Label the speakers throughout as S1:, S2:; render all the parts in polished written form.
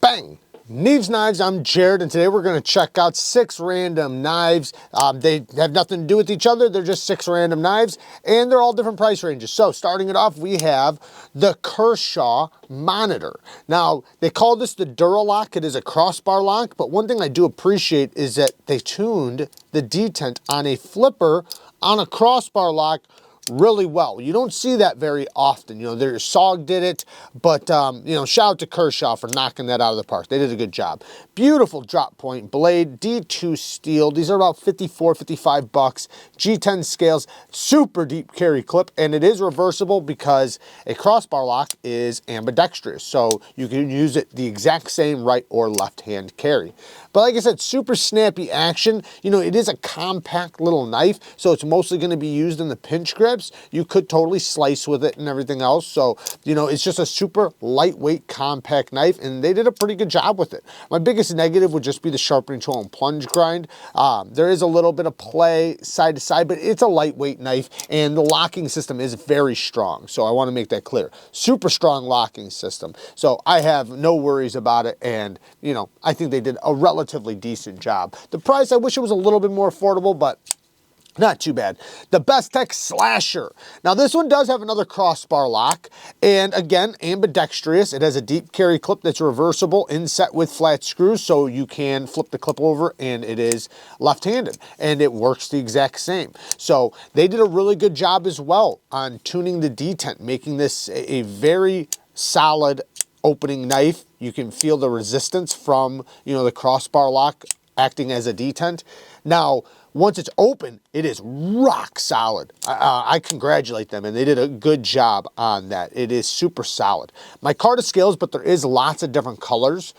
S1: Bang! Neeves Knives, I'm Jared, and today we're going to check out 6 random knives. They have nothing to do with each other, they're just 6 random knives, and they're all different price ranges. So, starting it off, we have the Kershaw Monitor. Now, they call this the Duralock. It is a crossbar lock, but one thing I do appreciate is that they tuned the detent on a flipper on a crossbar lock really well. You don't see that very often. You know, their SOG did it, but you know, shout out to Kershaw for knocking that out of the park. They did a good job. Beautiful drop point blade, D2 steel. These are about 54, 55 bucks. G10 scales, super deep carry clip, and it is reversible because a crossbar lock is ambidextrous, so you can use it the exact same right or left hand carry. But like I said, super snappy action. You know, it is a compact little knife, so it's mostly going to be used in the pinch grips. You could totally slice with it and everything else. So, you know, it's just a super lightweight, compact knife, and they did a pretty good job with it. My biggest negative would just be the sharpening tool and plunge grind. There is a little bit of play side to side, but it's a lightweight knife, and the locking system is very strong. So I want to make that clear. Super strong locking system. So I have no worries about it, and, you know, I think they did a relatively decent job. The price, I wish it was a little bit more affordable, but not too bad. The BESTECH Slasher. Now this one does have another crossbar lock, and again, ambidextrous. It has a deep carry clip that's reversible, inset with flat screws, so you can flip the clip over and it is left-handed, and it works the exact same. So they did a really good job as well on tuning the detent, making this a very solid opening knife. You can feel the resistance from, you know, the crossbar lock acting as a detent. Now, once it's open, it is rock solid. I congratulate them, and they did a good job on that. It is super solid. My card scales, but there is lots of different colors.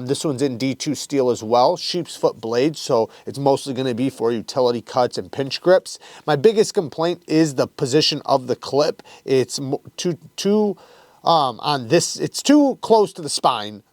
S1: This one's in D2 steel as well, sheep's foot blade, so it's mostly going to be for utility cuts and pinch grips. My biggest complaint is the position of the clip. It's on this, it's too close to the spine.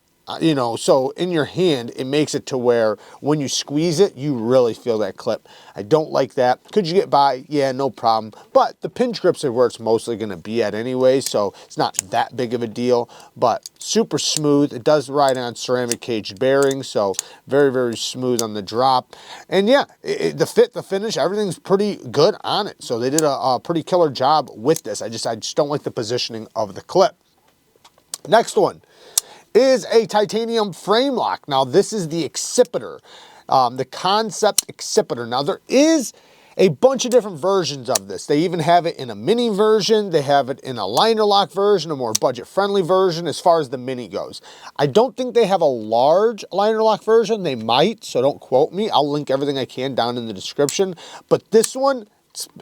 S1: You know, so in your hand, it makes it to where when you squeeze it, you really feel that clip. I don't like that. Could you get by? Yeah, no problem. But the pinch grips are where it's mostly going to be at anyway, so it's not that big of a deal. But super smooth. It does ride on ceramic caged bearings, so very, very smooth on the drop. And yeah, the fit, the finish, everything's pretty good on it. So they did a pretty killer job with this. I just don't like the positioning of the clip. Next one is a titanium frame lock. Now this is the ACCIPITER, the KANSEPT ACCIPITER. Now there is a bunch of different versions of this. They even have it in a mini version. They have it in a liner lock version, a more budget friendly version as far as the mini goes. I don't think they have a large liner lock version. They might, so don't quote me. I'll link everything I can down in the description. But this one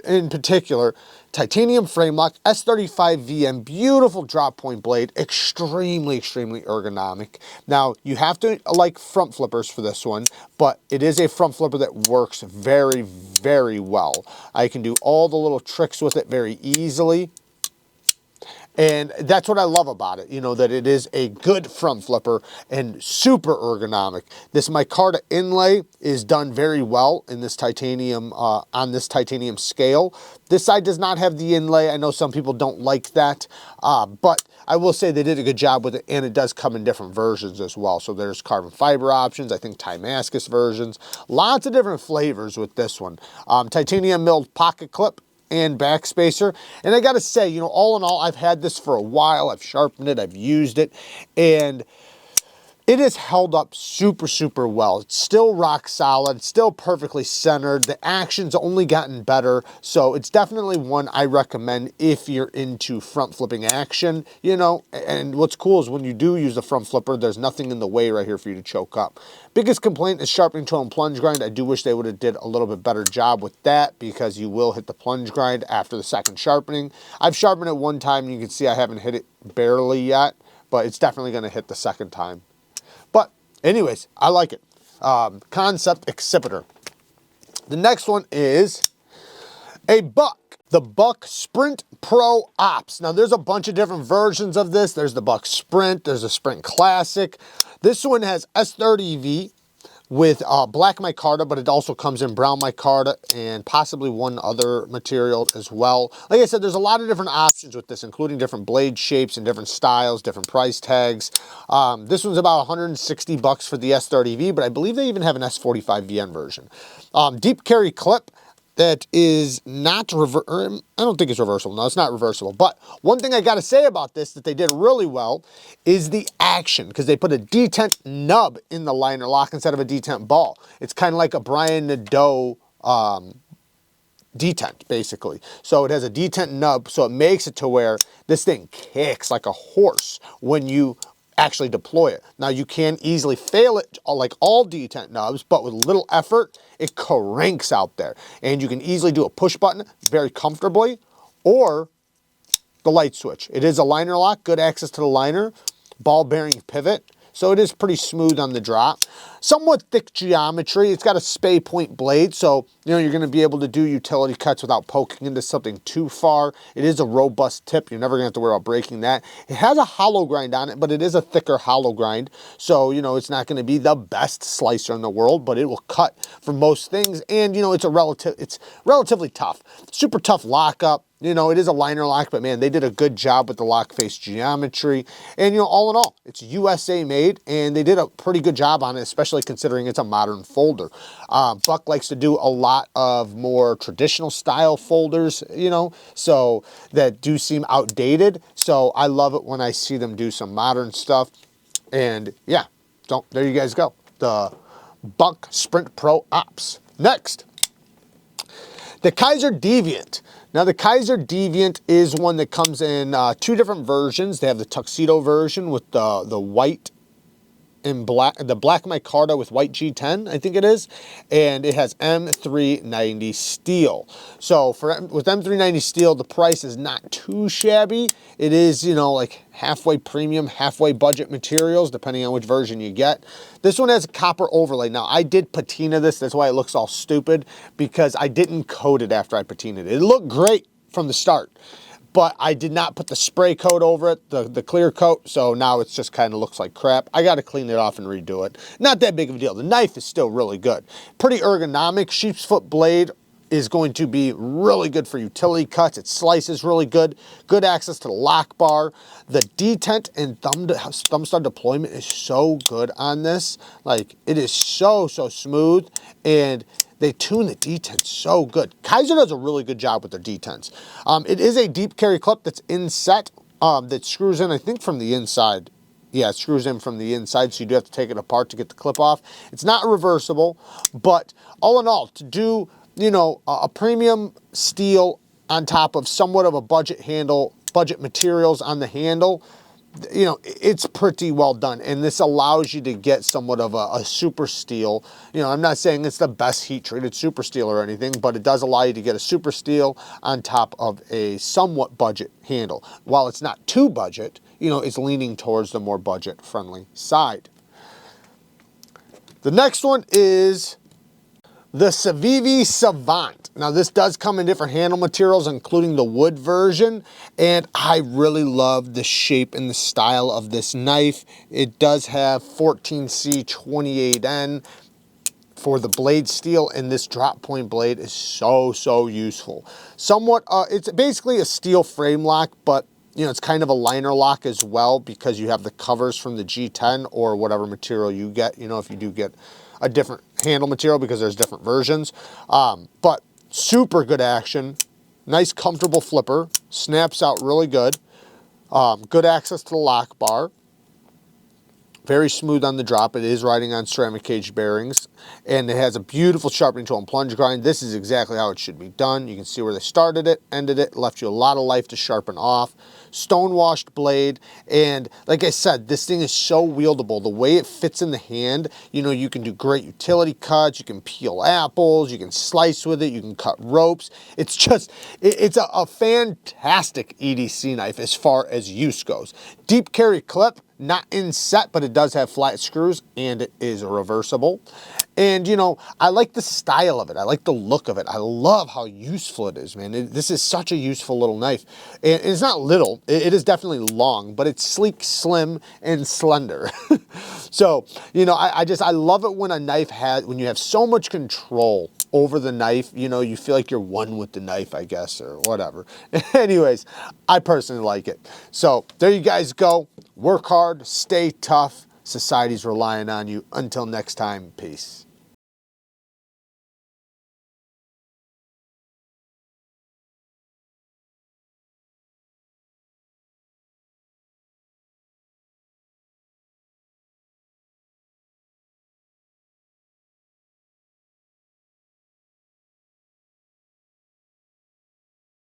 S1: in particular, titanium frame lock, S35 VM, beautiful drop point blade, extremely, extremely ergonomic. Now, you have to like front flippers for this one, but it is a front flipper that works very, very well. I can do all the little tricks with it very easily. And that's what I love about it, you know, that it is a good front flipper and super ergonomic. This micarta inlay is done very well in this titanium, on this titanium scale. This side does not have the inlay. I know some people don't like that, but I will say they did a good job with it, and it does come in different versions as well. So there's carbon fiber options, I think Damascus versions, lots of different flavors with this one. Titanium milled pocket clip and back spacer. And I gotta say, you know, all in all, I've had this for a while. I've sharpened it, I've used it, and it has held up super, super well. It's still rock solid, it's still perfectly centered. The action's only gotten better, so it's definitely one I recommend if you're into front flipping action, you know. And what's cool is when you do use the front flipper, there's nothing in the way right here for you to choke up. Biggest complaint is sharpening tool and plunge grind. I do wish they would have did a little bit better job with that, because you will hit the plunge grind after the second sharpening. I've sharpened it one time, and you can see I haven't hit it barely yet, but it's definitely going to hit the second time. But anyways, I like it. KANSEPT ACCIPITER. The next one is a Buck. The Buck Sprint Pro Ops. Now there's a bunch of different versions of this. There's the Buck Sprint, there's a Sprint Classic. This one has S30V, with black micarta, but it also comes in brown micarta and possibly one other material as well. Like I said, there's a lot of different options with this, including different blade shapes and different styles, different price tags. This one's about 160 bucks for the S30V, but I believe they even have an S45VN version. Deep carry clip that is not I don't think it's reversible. No, it's not reversible. But one thing I got to say about this that they did really well is the action, because they put a detent nub in the liner lock instead of a detent ball. It's kind of like a Brian Nadeau detent, basically. So it has a detent nub, so it makes it to where this thing kicks like a horse when you actually deploy it. Now you can easily fail it like all detent nubs, but with little effort, it cranks out there. And you can easily do a push button very comfortably, or the light switch. It is a liner lock, good access to the liner, ball bearing pivot. So it is pretty smooth on the drop. Somewhat thick geometry. It's got a spay point blade, so you're going to be able to do utility cuts without poking into something too far. It is a robust tip. You're never going to have to worry about breaking that. It has a hollow grind on it, but it is a thicker hollow grind. So, it's not going to be the best slicer in the world, but it will cut for most things. And, it's relatively tough. Super tough lockup. It is a liner lock, but man, they did a good job with the lock face geometry. And, all in all, it's USA made, and they did a pretty good job on it, especially considering it's a modern folder. Buck likes to do a lot of more traditional style folders, so that do seem outdated. So I love it when I see them do some modern stuff. And yeah, there you guys go. The Buck Sprint Pro Ops. Next, the Kaiser Deviant. Now the Kaiser Deviant is one that comes in two different versions. They have the tuxedo version with the white and black, the black micarta with white G10, I think it is, and it has M390 steel. So with M390 steel, the price is not too shabby. It is, like halfway premium, halfway budget materials, depending on which version you get. This one has a copper overlay. Now, I did patina this. That's why it looks all stupid, because I didn't coat it after I patinaed it. It looked great from the start, but I did not put the spray coat over it, the clear coat, so now it just kind of looks like crap. I got to clean it off and redo it. Not that big of a deal. The knife is still really good. Pretty ergonomic. Sheep's foot blade is going to be really good for utility cuts. It slices really good. Good access to the lock bar. The detent and thumb stud deployment is so good on this. Like, it is so smooth, and they tune the detent so good. Kaiser does a really good job with their detents. It is a deep carry clip that's inset, that screws in, I think, from the inside. Yeah, it screws in from the inside, so you do have to take it apart to get the clip off. It's not reversible, but all in all, to do, a premium steel on top of somewhat of a budget handle, budget materials on the handle, it's pretty well done. And this allows you to get somewhat of a super steel. I'm not saying it's the best heat treated super steel or anything, but it does allow you to get a super steel on top of a somewhat budget handle. While it's not too budget, it's leaning towards the more budget friendly side. The next one is the CIVIVI SAVANT. Now this does come in different handle materials, including the wood version, and I really love the shape and the style of this knife. It does have 14C28N for the blade steel, and this drop point blade is so useful. Somewhat, it's basically a steel frame lock, but it's kind of a liner lock as well, because you have the covers from the G10 or whatever material you get, if you do get a different handle material, because there's different versions. But super good action, nice comfortable flipper, snaps out really good, good access to the lock bar, very smooth on the drop. It is riding on ceramic cage bearings, and it has a beautiful sharpening tool and plunge grind. This is exactly how it should be done. You can see where they started it, ended it, left you a lot of life to sharpen off. Stone washed blade, and like I said, this thing is so wieldable. The way it fits in the hand, you can do great utility cuts, you can peel apples, you can slice with it, you can cut ropes. It's just, it's a fantastic EDC knife as far as use goes. Deep carry clip, not inset, but it does have flat screws, and it is reversible. And, I like the style of it. I like the look of it. I love how useful it is, man. This is such a useful little knife. And it's not little. It is definitely long, but it's sleek, slim, and slender. So, you know, I love it when a knife when you have so much control over the knife, you know, you feel like you're one with the knife, I guess, or whatever. Anyways, I personally like it. So there you guys go. Work hard, stay tough. Society's relying on you. Until next time, peace.